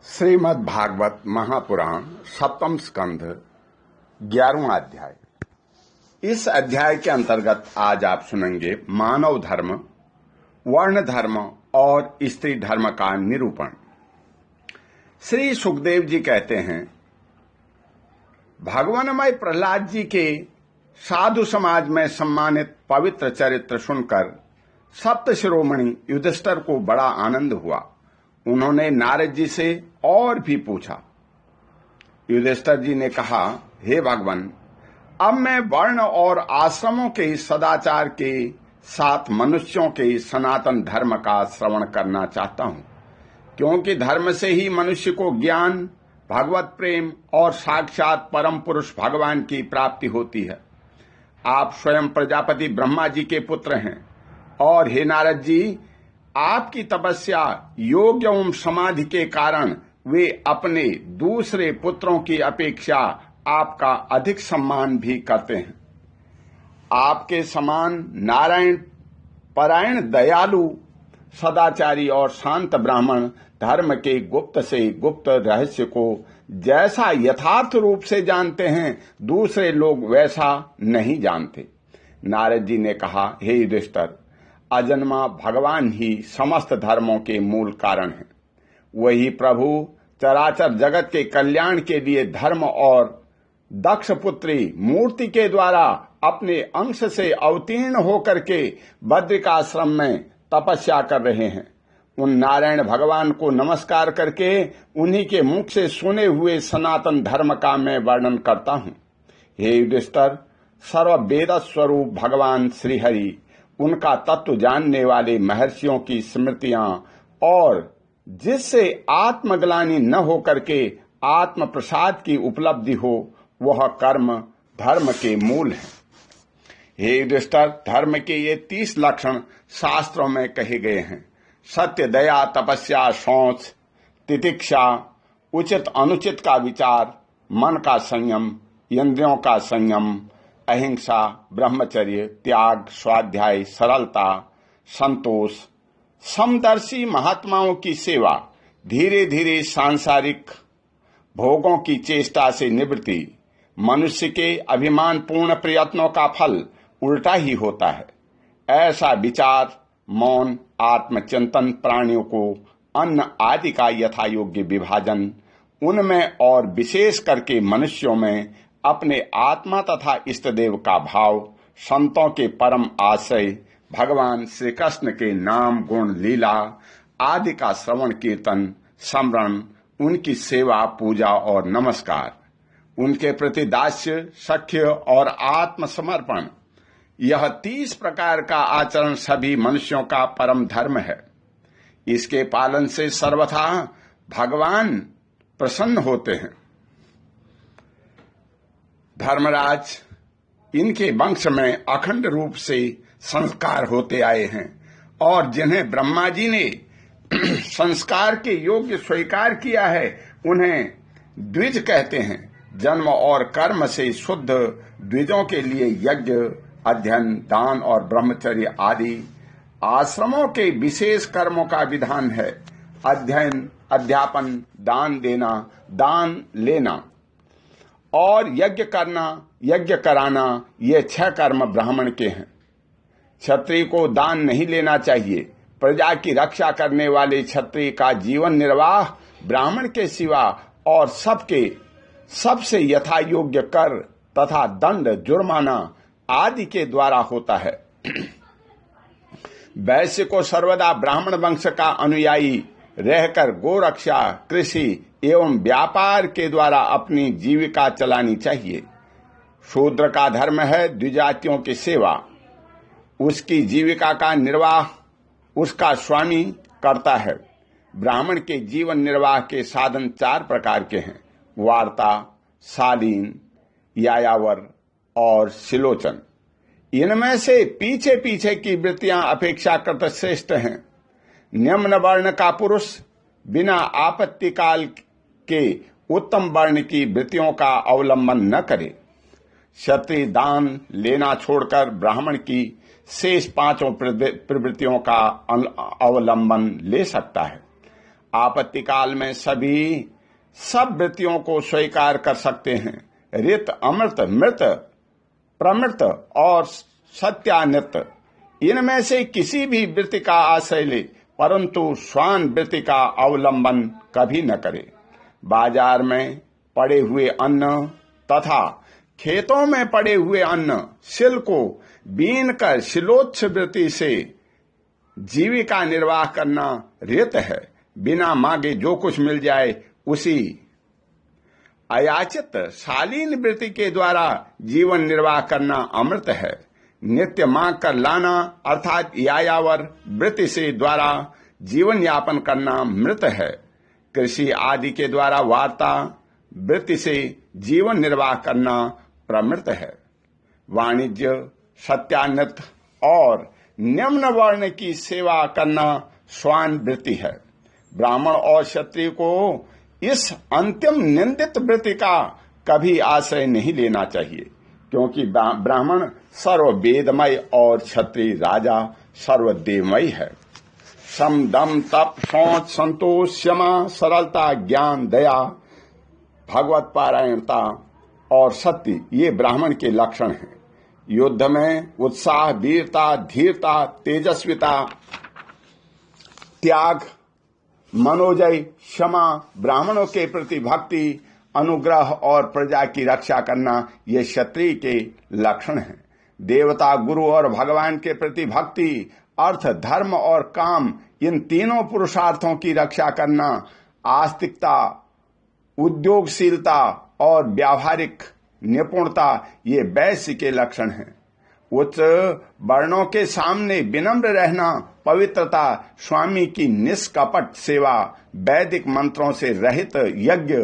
श्रीमद् भागवत महापुराण सप्तम स्कंध 11वां अध्याय। इस अध्याय के अंतर्गत आज आप सुनेंगे मानव धर्म, वर्ण धर्म और स्त्री धर्म का निरूपण। श्री सुखदेव जी कहते हैं, भगवानमय प्रहलाद जी के साधु समाज में सम्मानित पवित्र चरित्र सुनकर सप्त शिरोमणि युधिष्ठिर को बड़ा आनंद हुआ। उन्होंने नारद जी से और भी पूछा। युधिष्ठिर जी ने कहा, हे भगवान, अब मैं वर्ण और आश्रमों के सदाचार के साथ मनुष्यों के सनातन धर्म का श्रवण करना चाहता हूं, क्योंकि धर्म से ही मनुष्य को ज्ञान, भगवत प्रेम और साक्षात परम पुरुष भगवान की प्राप्ति होती है। आप स्वयं प्रजापति ब्रह्मा जी के पुत्र हैं और हे नारद जी, आपकी तपस्या, योग एवं समाधि के कारण वे अपने दूसरे पुत्रों की अपेक्षा आपका अधिक सम्मान भी करते हैं। आपके समान नारायण परायण, दयालु, सदाचारी और शांत ब्राह्मण धर्म के गुप्त से गुप्त रहस्य को जैसा यथार्थ रूप से जानते हैं, दूसरे लोग वैसा नहीं जानते। नारद जी ने कहा, हे युधिष्ठिर, अजन्मा भगवान ही समस्त धर्मों के मूल कारण हैं। वही प्रभु चराचर जगत के कल्याण के लिए धर्म और दक्ष पुत्री मूर्ति के द्वारा अपने अंश से अवतीर्ण होकर के बद्रिकाश्रम में तपस्या कर रहे हैं। उन नारायण भगवान को नमस्कार करके उन्हीं के मुख से सुने हुए सनातन धर्म का मैं वर्णन करता हूं। हे युधिष्ठिर, सर्व वेद स्वरूप भगवान श्रीहरि, उनका तत्व जानने वाले महर्षियों की स्मृतियां और जिससे आत्मग्लानि न होकर के आत्म प्रसाद की उपलब्धि हो, वह कर्म धर्म के मूल है। हे युधिष्ठिर, धर्म के ये 30 लक्षण शास्त्रों में कहे गए हैं। सत्य, दया, तपस्या, शौच, तितिक्षा, उचित अनुचित का विचार, मन का संयम, इंद्रियों का संयम, अहिंसा, ब्रह्मचर्य, त्याग, स्वाध्याय, सरलता, संतोष, समदर्शी महात्माओं की सेवा, धीरे धीरे सांसारिक भोगों की चेष्टा से निवृत्ति। मनुष्य के अभिमान पूर्ण प्रयत्नों का फल उल्टा ही होता है। ऐसा विचार, मौन, आत्मचिंतन, प्राणियों को अन्न आदि का यथा योग्य विभाजन, उनमें और विशेष करके मनुष्यों में अपने आत्मा तथा इष्टदेव का भाव, संतों के परम आश्रय, भगवान श्री कृष्ण के नाम, गुण, लीला आदि का श्रवण, कीर्तन, स्मरण, उनकी सेवा, पूजा और नमस्कार, उनके प्रति दास्य, सख्य और आत्मसमर्पण, यह 30 प्रकार का आचरण सभी मनुष्यों का परम धर्म है। इसके पालन से सर्वथा भगवान प्रसन्न होते हैं। धर्मराज, इनके वंश में अखंड रूप से संस्कार होते आए हैं और जिन्हें ब्रह्मा जी ने संस्कार के योग्य स्वीकार किया है, उन्हें द्विज कहते हैं। जन्म और कर्म से शुद्ध द्विजों के लिए यज्ञ, अध्ययन, दान और ब्रह्मचर्य आदि आश्रमों के विशेष कर्मों का विधान है। अध्ययन, अध्यापन, दान देना, दान लेना और यज्ञ करना, यज्ञ कराना, ये 6 कर्म ब्राह्मण के हैं। क्षत्रिय को दान नहीं लेना चाहिए। प्रजा की रक्षा करने वाले क्षत्रिय का जीवन निर्वाह ब्राह्मण के सिवा और सबसे यथा योग्य कर तथा दंड, जुर्माना आदि के द्वारा होता है। वैश्य को सर्वदा ब्राह्मण वंश का अनुयायी रहकर गोरक्षा, कृषि एवं व्यापार के द्वारा अपनी जीविका चलानी चाहिए। शूद्र का धर्म है द्विजातियों की सेवा। उसकी जीविका का निर्वाह उसका स्वामी करता है। ब्राह्मण के जीवन निर्वाह के साधन 4 प्रकार के हैं: वार्ता, शालीन, यायावर और सिलोचन। इनमें से पीछे पीछे की वृत्तियां अपेक्षाकृत श्रेष्ठ हैं। निम्न वर्ण का पुरुष बिना आपत्ति काल के उत्तम वर्ण की वृत्तियों का अवलंबन न करे। क्षत्रिय दान लेना छोड़कर ब्राह्मण की शेष 5 प्रवृत्तियों का अवलंबन ले सकता है। आपत्ति काल में सभी सब वृत्तियों को स्वीकार कर सकते हैं। ऋत, अमृत, मृत, प्रमृत और सत्यानित, इनमें से किसी भी वृत्ति का आश्रय ले, परंतु श्वान वृत्ति का अवलंबन कभी न करे। बाजार में पड़े हुए अन्न तथा खेतों में पड़े हुए अन्न सिल को बीन कर शिलोच्छ वृत्ति से जीविका निर्वाह करना रित है। बिना मांगे जो कुछ मिल जाए उसी अयाचित शालीन वृत्ति के द्वारा जीवन निर्वाह करना अमृत है। नित्य मांग कर लाना अर्थात यायावर वृत्ति से द्वारा जीवन यापन करना मृत है। कृषि आदि के द्वारा वार्ता वृत्ति से जीवन निर्वाह करना प्रमृत है। वाणिज्य, सत्यान्वित और निम्न वर्ण की सेवा करना श्वान वृत्ति है। ब्राह्मण और क्षत्रिय को इस अंतिम निंदित वृत्ति का कभी आश्रय नहीं लेना चाहिए, क्योंकि ब्राह्मण सर्ववेदमय और क्षत्रिय राजा सर्वदेवमय है। सम, दम, तप, शौच, संतोष, क्षमा, सरलता, ज्ञान, दया, भगवत पारायणता और सत्य ये ब्राह्मण के लक्षण हैं। युद्ध में उत्साह, वीरता, धीरता, तेजस्विता, त्याग, मनोजय, क्षमा, ब्राह्मणों के प्रति भक्ति, अनुग्रह और प्रजा की रक्षा करना ये क्षत्रिय के लक्षण हैं। देवता, गुरु और भगवान के प्रति भक्ति, अर्थ, धर्म और काम, इन तीनों पुरुषार्थों की रक्षा करना आस्तिकता, उद्योगशीलता और व्यावहारिक निपुणता ये वैश्य के लक्षण हैं। उच्च वर्णों के सामने विनम्र रहना, पवित्रता, स्वामी की निष्कपट सेवा, वैदिक मंत्रों से रहित यज्ञ,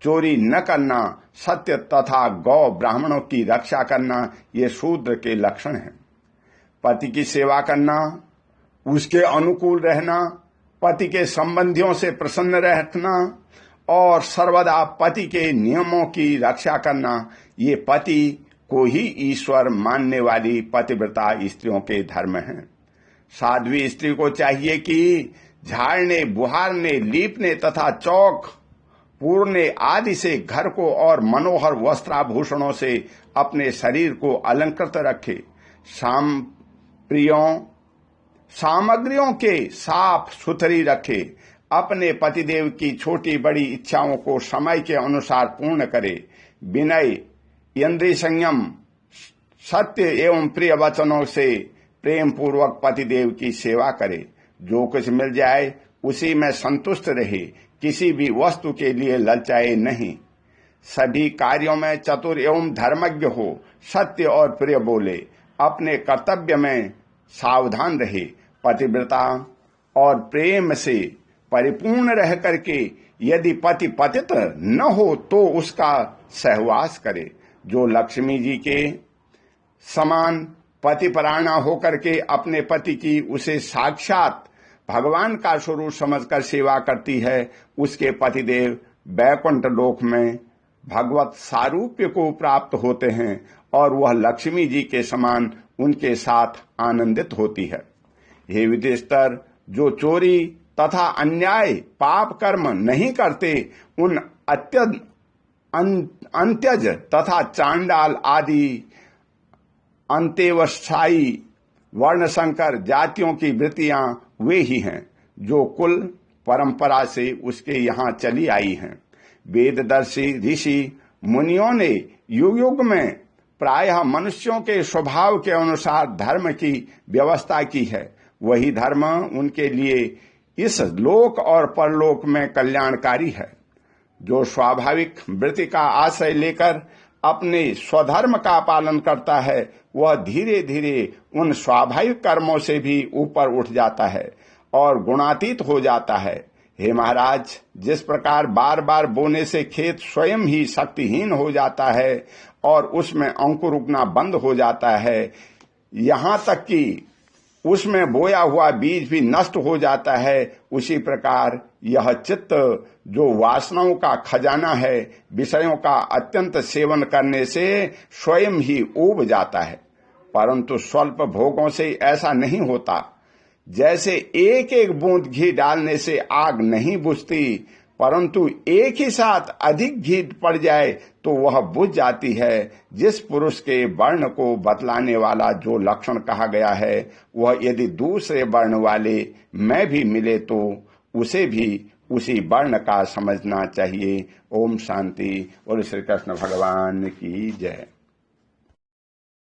चोरी न करना, सत्य तथा गौ ब्राह्मणों की रक्षा करना ये शूद्र के लक्षण हैं। पति की सेवा करना, उसके अनुकूल रहना, पति के संबंधियों से प्रसन्न रहना और सर्वदा पति के नियमों की रक्षा करना ये पति को ही ईश्वर मानने वाली पतिव्रता स्त्रियों के धर्म हैं। साध्वी स्त्री को चाहिए कि झाड़ने, बुहारने, लीपने तथा चौक पूरने आदि से घर को और मनोहर वस्त्राभूषणों से अपने शरीर को अलंकृत रखे। सामग्रियों के साफ सुथरी रखे। अपने पतिदेव की छोटी बड़ी इच्छाओं को समय के अनुसार पूर्ण करे। विनय, इंद्रिय संयम, सत्य एवं प्रिय वचनों से प्रेम पूर्वक पतिदेव की सेवा करे। जो कुछ मिल जाए उसी में संतुष्ट रहे, किसी भी वस्तु के लिए ललचाए नहीं। सभी कार्यों में चतुर एवं धर्मज्ञ हो, सत्य और प्रिय बोले, अपने कर्तव्य में सावधान रहे। पतिव्रता और प्रेम से परिपूर्ण रह करके यदि पति पतित न हो तो उसका सहवास करे। जो लक्ष्मी जी के समान पतिपरायणा होकर के अपने पति की उसे साक्षात भगवान का स्वरूप समझकर सेवा करती है, उसके पतिदेव बैकुंठ लोक में भगवत सारूप्य को प्राप्त होते हैं और वह लक्ष्मी जी के समान उनके साथ आनंदित होती है। हे युधिष्ठिर, जो चोरी तथा अन्याय पाप कर्म नहीं करते उन अंत्यज तथा चांडाल आदि अंत्यवसायी वर्णशंकर जातियों की वृत्तियां वे ही हैं जो कुल परंपरा से उसके यहाँ चली आई हैं। वेददर्शी ऋषि मुनियों ने युग युग में प्रायः मनुष्यों के स्वभाव के अनुसार धर्म की व्यवस्था की है। वही धर्म उनके लिए इस लोक और परलोक में कल्याणकारी है। जो स्वाभाविक वृत्ति का आश्रय लेकर अपने स्वधर्म का पालन करता है वह धीरे धीरे उन स्वाभाविक कर्मों से भी ऊपर उठ जाता है और गुणातीत हो जाता है। हे महाराज, जिस प्रकार बार बार बोने से खेत स्वयं ही शक्तिहीन हो जाता है और उसमें अंकुर उगना बंद हो जाता है, यहाँ तक कि उसमें बोया हुआ बीज भी नष्ट हो जाता है, उसी प्रकार यह चित्त जो वासनाओं का खजाना है, विषयों का अत्यंत सेवन करने से स्वयं ही ऊब जाता है। परंतु स्वल्प भोगों से ऐसा नहीं होता। जैसे एक एक बूंद घी डालने से आग नहीं बुझती, परंतु एक ही साथ अधिक घी पड़ जाए तो वह बुझ जाती है। जिस पुरुष के वर्ण को बतलाने वाला जो लक्षण कहा गया है, वह यदि दूसरे वर्ण वाले में भी मिले तो उसे भी उसी वर्ण का समझना चाहिए। ओम शांति। और श्री कृष्ण भगवान की जय।